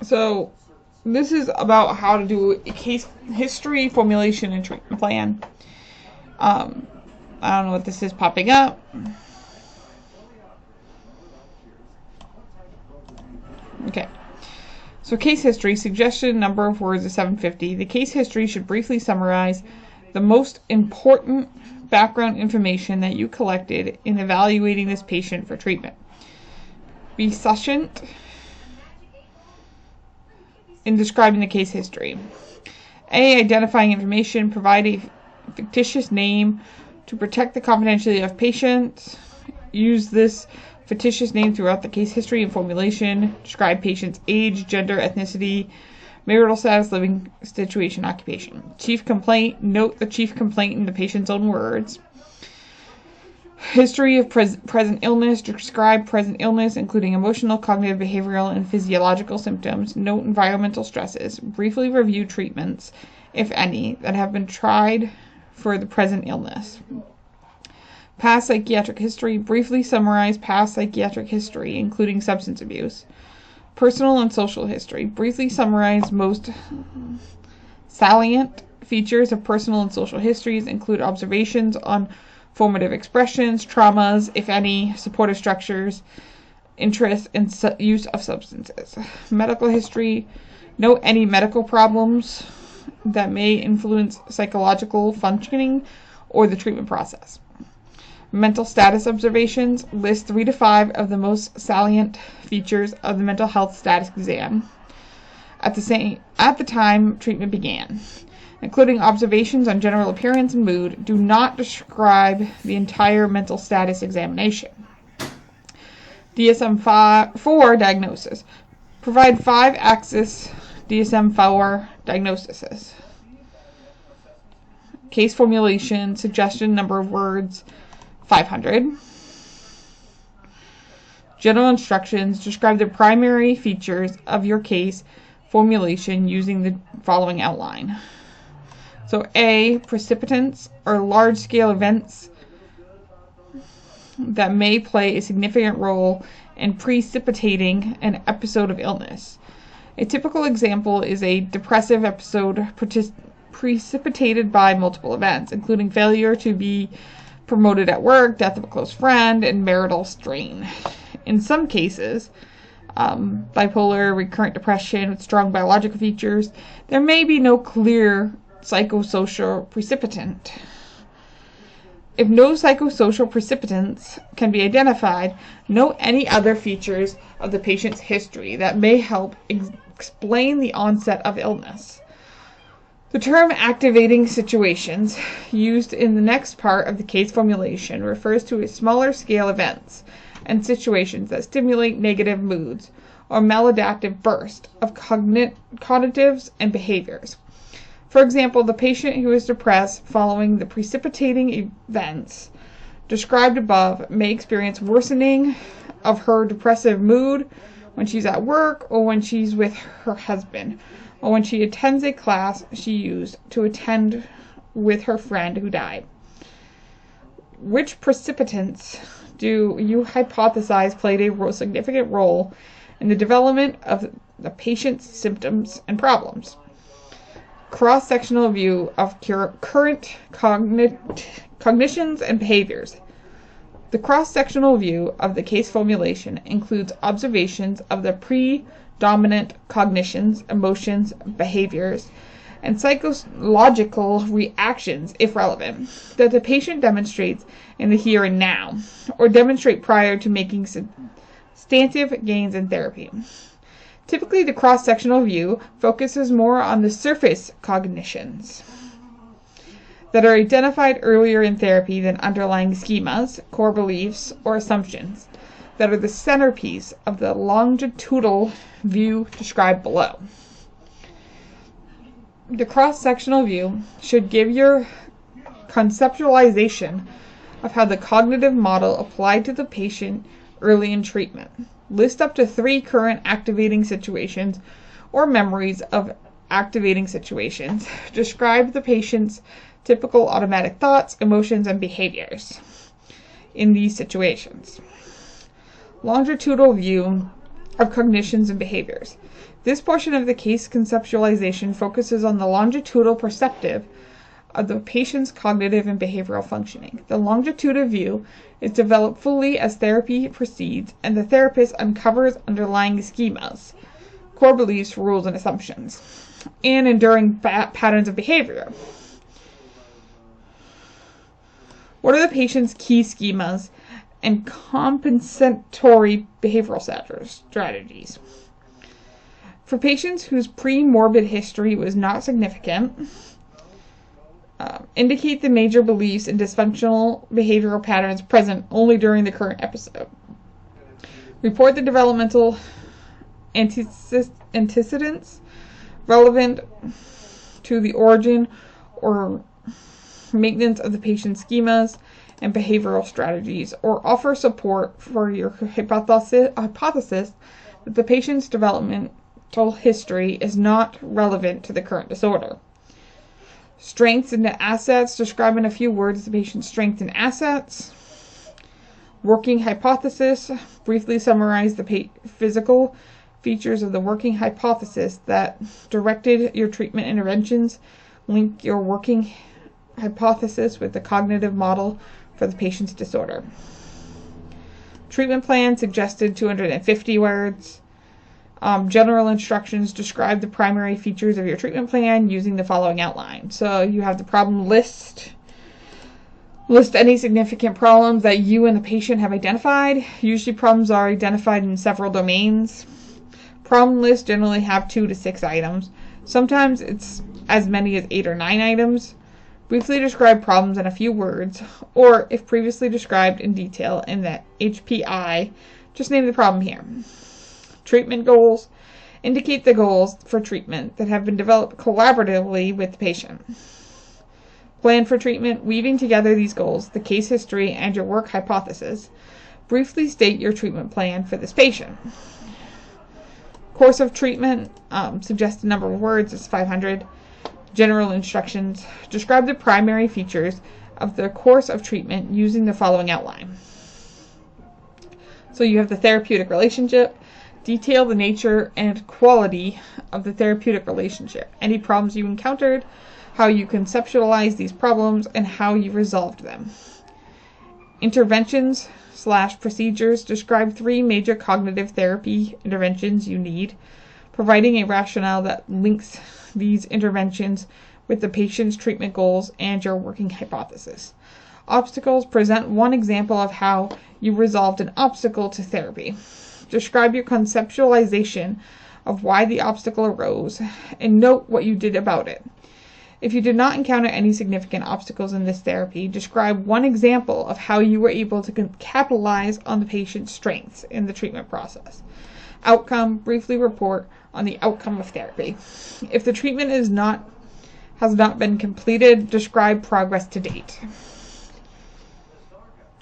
So this is about how to do a case history, formulation, and treatment plan. I don't know what this is popping up. Okay. So case history, suggested number of words is 750. The case history should briefly summarize the most important background information that you collected in evaluating this patient for treatment. Be succinct in describing the case history. A. Identifying information. Provide a fictitious name to protect the confidentiality of patients. Use this fictitious name throughout the case history and formulation. Describe patient's age, gender, ethnicity, marital status, living situation, occupation. Chief complaint. Note the chief complaint in the patient's own words. History of present illness. Describe present illness, including emotional, cognitive, behavioral, and physiological symptoms. Note environmental stresses. Briefly review treatments, if any, that have been tried for the present illness. Past psychiatric history. Briefly summarize past psychiatric history, including substance abuse. Personal and social history. Briefly summarize most salient features of personal and social histories, include observations on formative expressions, traumas, if any, supportive structures, interest, and use of substances. Medical history. Note any medical problems that may influence psychological functioning or the treatment process. Mental status observations. List 3 to 5 of the most salient features of the mental health status exam at the time treatment began, including observations on general appearance and mood. Do not describe the entire mental status examination. DSM-4 diagnosis. Provide 5-axis DSM-4 diagnoses. Case formulation. Suggestion number of words 500. General instructions. Describe the primary features of your case formulation using the following outline. So A, precipitants are large-scale events that may play a significant role in precipitating an episode of illness. A typical example is a depressive episode precipitated by multiple events, including failure to be promoted at work, death of a close friend, and marital strain. In some cases, bipolar, recurrent depression with strong biological features, there may be no clear psychosocial precipitant. If no psychosocial precipitants can be identified, note any other features of the patient's history that may help explain the onset of illness. The term activating situations, used in the next part of the case formulation, refers to smaller scale events and situations that stimulate negative moods or maladaptive bursts of cognitives and behaviors. For example, the patient who is depressed following the precipitating events described above may experience worsening of her depressive mood when she's at work or when she's with her husband, or when she attends a class she used to attend with her friend who died. Which precipitants do you hypothesize played a significant role in the development of the patient's symptoms and problems? Cross-sectional view of current cognitions and behaviors. The cross-sectional view of the case formulation includes observations of the predominant cognitions, emotions, behaviors, and psychological reactions, if relevant, that the patient demonstrates in the here and now, or demonstrate prior to making substantive gains in therapy. Typically, the cross-sectional view focuses more on the surface cognitions that are identified earlier in therapy than underlying schemas, core beliefs, or assumptions that are the centerpiece of the longitudinal view described below. The cross-sectional view should give your conceptualization of how the cognitive model applied to the patient early in treatment. List up to 3 current activating situations or memories of activating situations. Describe the patient's typical automatic thoughts, emotions, and behaviors in these situations. Longitudinal view of cognitions and behaviors. This portion of the case conceptualization focuses on the longitudinal perspective of the patient's cognitive and behavioral functioning. The longitudinal view is developed fully as therapy proceeds, and the therapist uncovers underlying schemas, core beliefs, rules, and assumptions, and enduring patterns of behavior. What are the patient's key schemas and compensatory behavioral strategies? For patients whose pre-morbid history was not significant, indicate the major beliefs and dysfunctional behavioral patterns present only during the current episode. Report the developmental antecedents relevant to the origin or maintenance of the patient's schemas and behavioral strategies, or offer support for your hypothesis that the patient's developmental history is not relevant to the current disorder. Strengths and assets. Describe in a few words the patient's strengths and assets. Working hypothesis. Briefly summarize the physical features of the working hypothesis that directed your treatment interventions. Link your working hypothesis with the cognitive model for the patient's disorder. Treatment plan. Suggested 250 words. General instructions. Describe the primary features of your treatment plan using the following outline. So you have the problem list. List any significant problems that you and the patient have identified. Usually problems are identified in several domains. Problem lists generally have 2 to 6 items. Sometimes it's as many as 8 or 9 items. Briefly describe problems in a few words, or if previously described in detail in the HPI, just name the problem here. Treatment goals. Indicate the goals for treatment that have been developed collaboratively with the patient. Plan for treatment. Weaving together these goals, the case history, and your work hypothesis. Briefly state your treatment plan for this patient. Course of treatment. Suggested number of words is 500. General instructions. Describe the primary features of the course of treatment using the following outline. So you have the therapeutic relationship. Detail the nature and quality of the therapeutic relationship, any problems you encountered, how you conceptualized these problems, and how you resolved them. Interventions/procedures. Describe 3 major cognitive therapy interventions you need, providing a rationale that links these interventions with the patient's treatment goals and your working hypothesis. Obstacles. Present one example of how you resolved an obstacle to therapy. Describe your conceptualization of why the obstacle arose, and note what you did about it. If you did not encounter any significant obstacles in this therapy, describe one example of how you were able to capitalize on the patient's strengths in the treatment process. Outcome. Briefly report on the outcome of therapy. If the treatment has not been completed, describe progress to date.